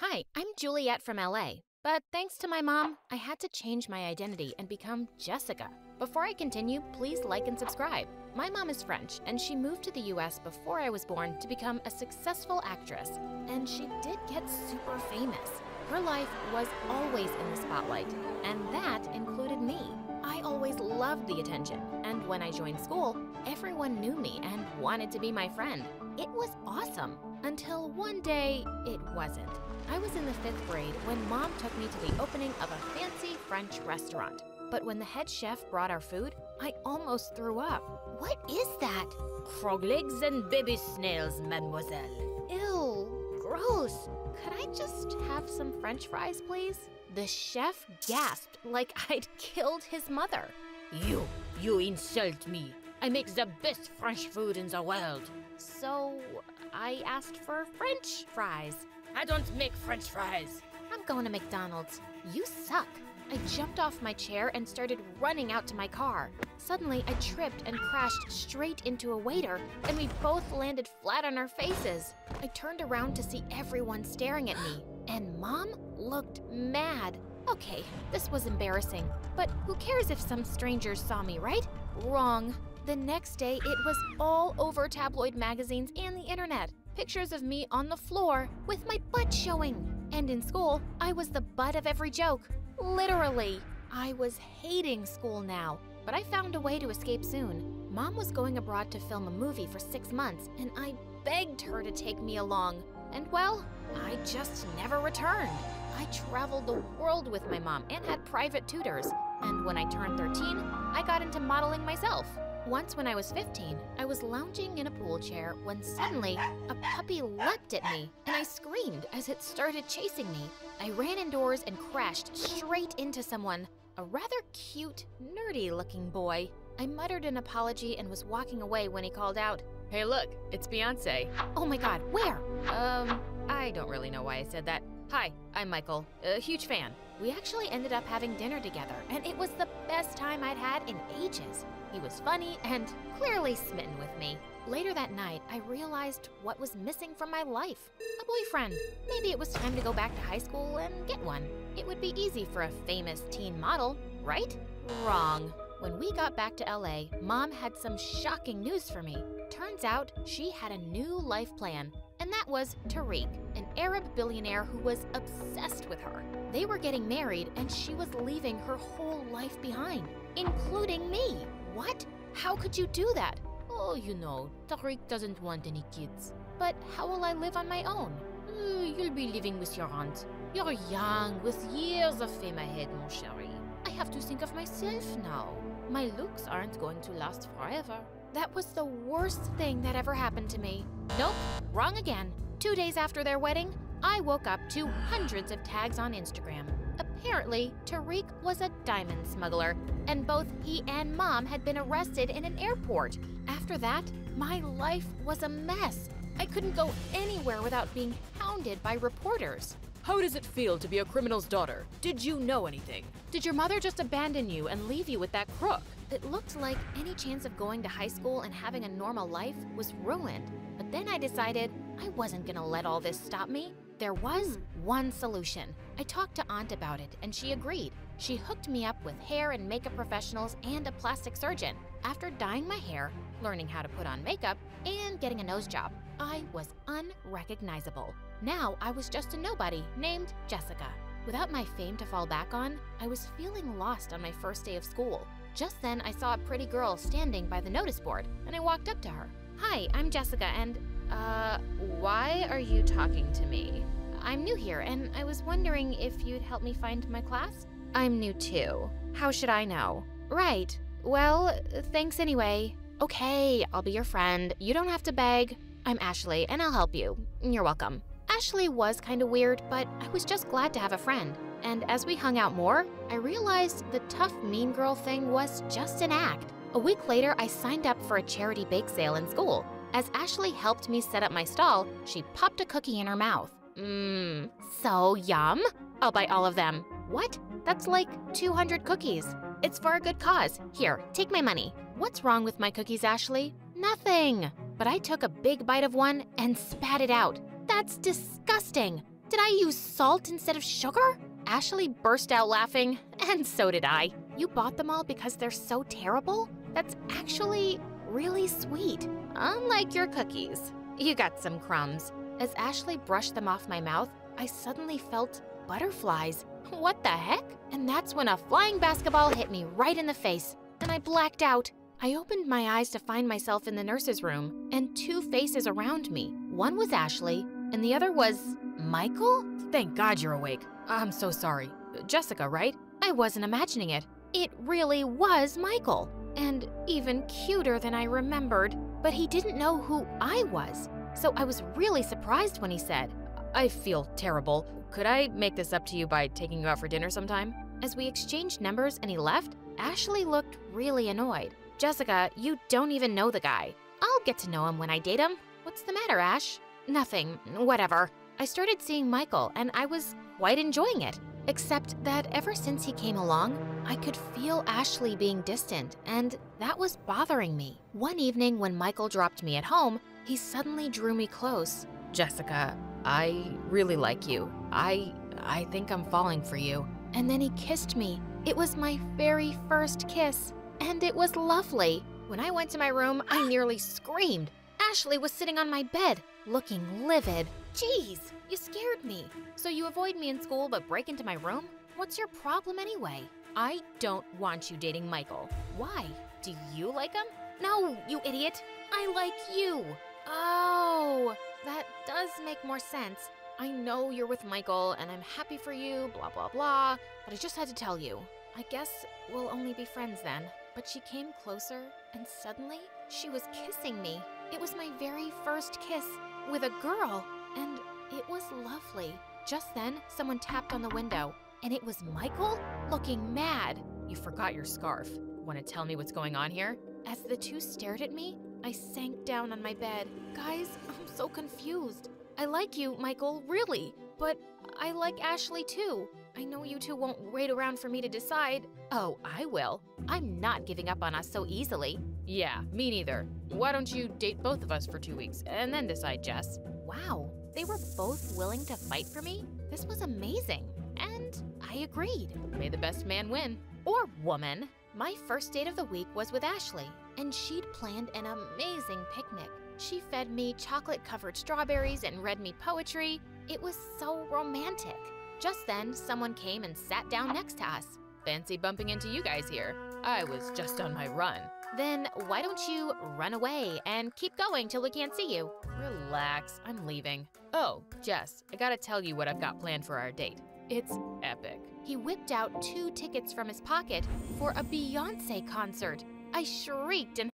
Hi, I'm Juliet from LA, but thanks to my mom, I had to change my identity and become Jessica. Before I continue, please like and subscribe. My mom is French, and she moved to the US before I was born to become a successful actress, and she did get super famous. Her life was always in the spotlight, and that included me. I always loved the attention, and when I joined school, everyone knew me and wanted to be my friend. It was awesome, until one day it wasn't. I was in the 5th grade when Mom took me to the opening of a fancy French restaurant. But when the head chef brought our food, I almost threw up. What is that? Frog legs and baby snails, mademoiselle. Ew, gross. Could I just have some French fries, please? The chef gasped like I'd killed his mother. You insult me. I make the best French food in the world. So I asked for French fries. I don't make French fries. I'm going to McDonald's. You suck. I jumped off my chair and started running out to my car. Suddenly, I tripped and crashed straight into a waiter, and we both landed flat on our faces. I turned around to see everyone staring at me, and Mom looked mad. Okay, this was embarrassing, but who cares if some strangers saw me, right? Wrong. The next day, it was all over tabloid magazines and the internet. Pictures of me on the floor with my butt showing. And in school, I was the butt of every joke. Literally. I was hating school now, but I found a way to escape soon. Mom was going abroad to film a movie for 6 months, and I begged her to take me along. And well, I just never returned. I traveled the world with my mom and had private tutors. And when I turned 13, I got into modeling myself. Once when I was 15, I was lounging in a pool chair when suddenly a puppy leapt at me and I screamed as it started chasing me. I ran indoors and crashed straight into someone, a rather cute, nerdy-looking boy. I muttered an apology and was walking away when he called out, Hey look, it's Beyonce. "Oh my God, where?" I don't really know why I said that. Hi, I'm Michael, a huge fan. We actually ended up having dinner together, and it was the best time I'd had in ages. He was funny and clearly smitten with me. Later that night, I realized what was missing from my life. A boyfriend. Maybe it was time to go back to high school and get one. It would be easy for a famous teen model, right? Wrong. When we got back to LA, Mom had some shocking news for me. Turns out she had a new life plan, and that was Tariq, an Arab billionaire who was obsessed with her. They were getting married, and she was leaving her whole life behind, including me. What? How could you do that? Oh, you know, Tariq doesn't want any kids. But how will I live on my own? You'll be living with your aunt. You're young, with years of fame ahead, mon chéri. I have to think of myself now. My looks aren't going to last forever. That was the worst thing that ever happened to me. Nope, wrong again. 2 days after their wedding, I woke up to hundreds of tags on Instagram. Apparently, Tariq was a diamond smuggler, and both he and Mom had been arrested in an airport. After that, my life was a mess. I couldn't go anywhere without being hounded by reporters. How does it feel to be a criminal's daughter? Did you know anything? Did your mother just abandon you and leave you with that crook? It looked like any chance of going to high school and having a normal life was ruined. But then I decided I wasn't gonna let all this stop me. There was one solution. I talked to Aunt about it, and she agreed. She hooked me up with hair and makeup professionals and a plastic surgeon. After dyeing my hair, learning how to put on makeup, and getting a nose job, I was unrecognizable. Now I was just a nobody named Jessica. Without my fame to fall back on, I was feeling lost on my first day of school. Just then, I saw a pretty girl standing by the notice board, and I walked up to her. "Hi, I'm Jessica, and why are you talking to me? I'm new here, and I was wondering if you'd help me find my class?" "I'm new too. How should I know?" "Right. Well, thanks anyway." "Okay, I'll be your friend. You don't have to beg. I'm Ashley, and I'll help you. You're welcome." Ashley was kind of weird, but I was just glad to have a friend. And as we hung out more, I realized the tough mean girl thing was just an act. A week later, I signed up for a charity bake sale in school. As Ashley helped me set up my stall, she popped a cookie in her mouth. So yum. I'll buy all of them. What? That's like 200 cookies. It's for a good cause. Here, take my money. What's wrong with my cookies, Ashley? Nothing. But I took a big bite of one and spat it out. That's disgusting. Did I use salt instead of sugar? Ashley burst out laughing, and so did I. You bought them all because they're so terrible? That's actually really sweet. Unlike your cookies. You got some crumbs. As Ashley brushed them off my mouth, I suddenly felt butterflies. What the heck? And that's when a flying basketball hit me right in the face, and I blacked out. I opened my eyes to find myself in the nurse's room, and two faces around me. One was Ashley, and the other was Michael? Thank God you're awake. I'm so sorry. Jessica, right? I wasn't imagining it. It really was Michael, and even cuter than I remembered. But he didn't know who I was, so I was really surprised when he said, I feel terrible. Could I make this up to you by taking you out for dinner sometime? As we exchanged numbers and he left, Ashley looked really annoyed. Jessica, you don't even know the guy. I'll get to know him when I date him. What's the matter, Ash? Nothing, whatever. I started seeing Michael and I was quite enjoying it. Except that ever since he came along, I could feel Ashley being distant, and that was bothering me. One evening when Michael dropped me at home, he suddenly drew me close. Jessica, I really like you. I think I'm falling for you. And then he kissed me. It was my very first kiss, and it was lovely. When I went to my room, I nearly screamed. Ashley was sitting on my bed, looking livid. Jeez, you scared me. So you avoid me in school but break into my room? What's your problem anyway? I don't want you dating Michael. Why? Do you like him? No, you idiot. I like you. Oh, that does make more sense. I know you're with Michael and I'm happy for you, blah, blah, blah, but I just had to tell you. I guess we'll only be friends then. But she came closer and suddenly she was kissing me. It was my very first kiss with a girl, and it was lovely. Just then, someone tapped on the window, and it was Michael, looking mad. You forgot your scarf. Want to tell me what's going on here? As the two stared at me, I sank down on my bed. Guys, I'm so confused. I like you, Michael, really, but I like Ashley too. I know you two won't wait around for me to decide. Oh, I will. I'm not giving up on us so easily. Yeah, me neither. Why don't you date both of us for 2 weeks and then decide, Jess? Wow, they were both willing to fight for me? This was amazing, and I agreed. May the best man win. Or woman. My first date of the week was with Ashley, and she'd planned an amazing picnic. She fed me chocolate-covered strawberries and read me poetry. It was so romantic. Just then, someone came and sat down next to us. Fancy bumping into you guys here. I was just on my run. Then why don't you run away and keep going till we can't see you? Relax, I'm leaving. Oh, Jess, I gotta tell you what I've got planned for our date. It's epic. He whipped out 2 tickets from his pocket for a Beyoncé concert. I shrieked and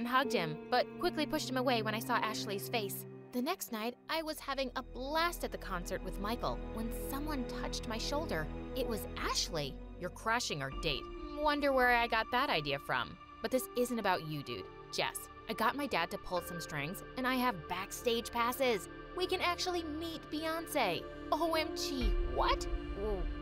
hugged him, but quickly pushed him away when I saw Ashley's face. The next night, I was having a blast at the concert with Michael when someone touched my shoulder. It was Ashley. You're crashing our date. Wonder where I got that idea from. But this isn't about you, dude. Jess, I got my dad to pull some strings, and I have backstage passes. We can actually meet Beyoncé. OMG, what?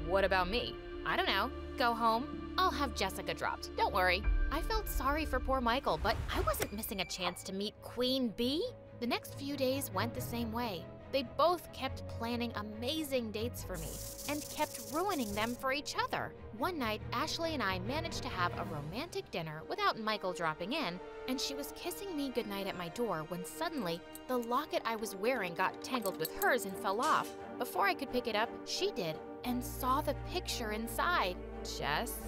What about me? I don't know. Go home. I'll have Jessica dropped. Don't worry. I felt sorry for poor Michael, but I wasn't missing a chance to meet Queen Bee. The next few days went the same way. They both kept planning amazing dates for me and kept ruining them for each other. One night, Ashley and I managed to have a romantic dinner without Michael dropping in, and she was kissing me goodnight at my door when suddenly the locket I was wearing got tangled with hers and fell off. Before I could pick it up, she did and saw the picture inside. Jess,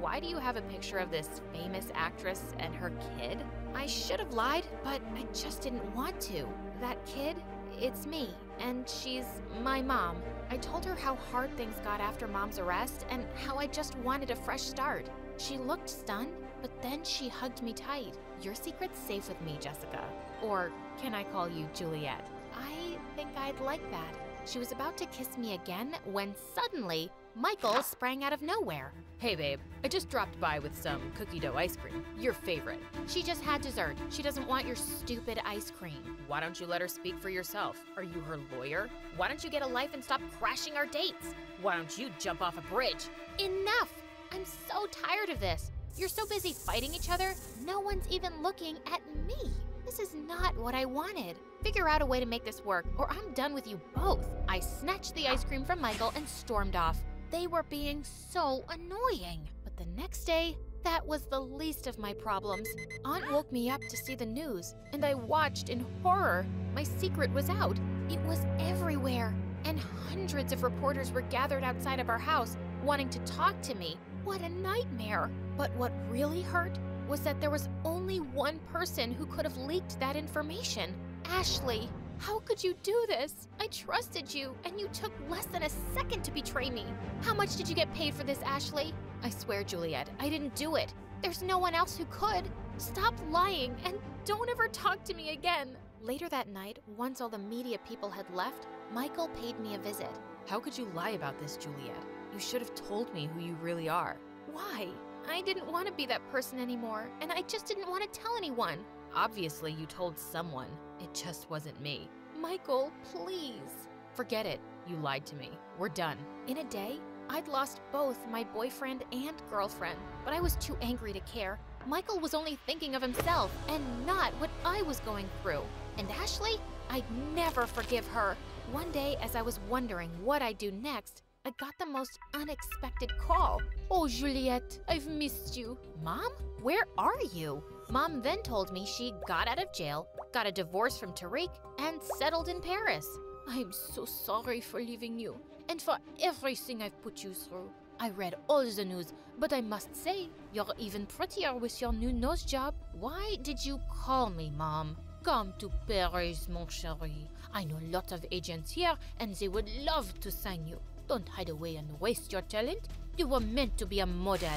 why do you have a picture of this famous actress and her kid? I should have lied, but I just didn't want to. That kid, it's me, and she's my mom. I told her how hard things got after Mom's arrest and how I just wanted a fresh start. She looked stunned, but then she hugged me tight. Your secret's safe with me, Jessica. Or can I call you Juliet? I think I'd like that. She was about to kiss me again when suddenly Michael sprang out of nowhere. Hey babe, I just dropped by with some cookie dough ice cream. Your favorite. She just had dessert. She doesn't want your stupid ice cream. Why don't you let her speak for yourself? Are you her lawyer? Why don't you get a life and stop crashing our dates? Why don't you jump off a bridge? Enough! I'm so tired of this. You're so busy fighting each other, no one's even looking at me. This is not what I wanted. Figure out a way to make this work, or I'm done with you both. I snatched the ice cream from Michael and stormed off. They were being so annoying. But the next day, that was the least of my problems. Aunt woke me up to see the news, and I watched in horror. My secret was out. It was everywhere, and hundreds of reporters were gathered outside of our house, wanting to talk to me. What a nightmare! But what really hurt was that there was only one person who could have leaked that information. Ashley. How could you do this? I trusted you, and you took less than a second to betray me. How much did you get paid for this, Ashley? I swear, Juliet, I didn't do it. There's no one else who could. Stop lying, and don't ever talk to me again. Later that night, once all the media people had left, Michael paid me a visit. How could you lie about this, Juliet? You should have told me who you really are. Why? I didn't want to be that person anymore, and I just didn't want to tell anyone. Obviously, you told someone. It just wasn't me. Michael, please. Forget it. You lied to me. We're done. In a day, I'd lost both my boyfriend and girlfriend, but I was too angry to care. Michael was only thinking of himself and not what I was going through. And Ashley, I'd never forgive her. One day, as I was wondering what I'd do next, I got the most unexpected call. Oh, Juliet, I've missed you. Mom, where are you? Mom then told me she got out of jail, got a divorce from Tariq, and settled in Paris. I'm so sorry for leaving you, and for everything I've put you through. I read all the news, but I must say, you're even prettier with your new nose job. Why did you call me, Mom? Come to Paris, mon chéri. I know a lot of agents here, and they would love to sign you. Don't hide away and waste your talent. You were meant to be a model.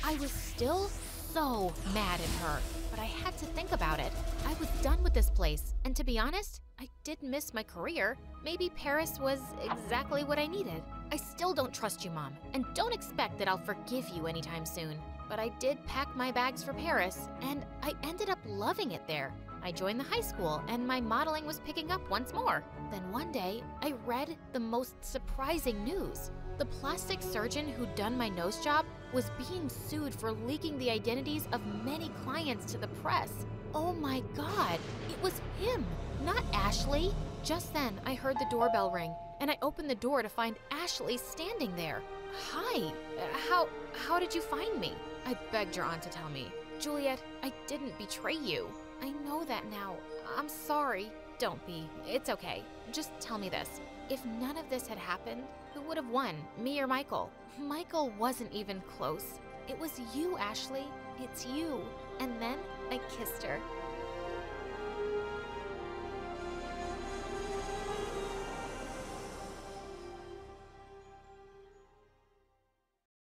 I was still so mad at her, but I had to think about it. I was done with this place, and to be honest, I did miss my career. Maybe Paris was exactly what I needed. I still don't trust you, Mom, and don't expect that I'll forgive you anytime soon. But I did pack my bags for Paris, and I ended up loving it there. I joined the high school, and my modeling was picking up once more. Then one day, I read the most surprising news. The plastic surgeon who'd done my nose job was being sued for leaking the identities of many clients to the press. Oh my God, it was him, not Ashley. Just then, I heard the doorbell ring, and I opened the door to find Ashley standing there. Hi, how did you find me? I begged your aunt to tell me. Juliet, I didn't betray you. I know that now. I'm sorry. Don't be. It's okay. Just tell me this. If none of this had happened, who would have won, me or Michael? Michael wasn't even close. It was you, Ashley. It's you. And then I kissed her.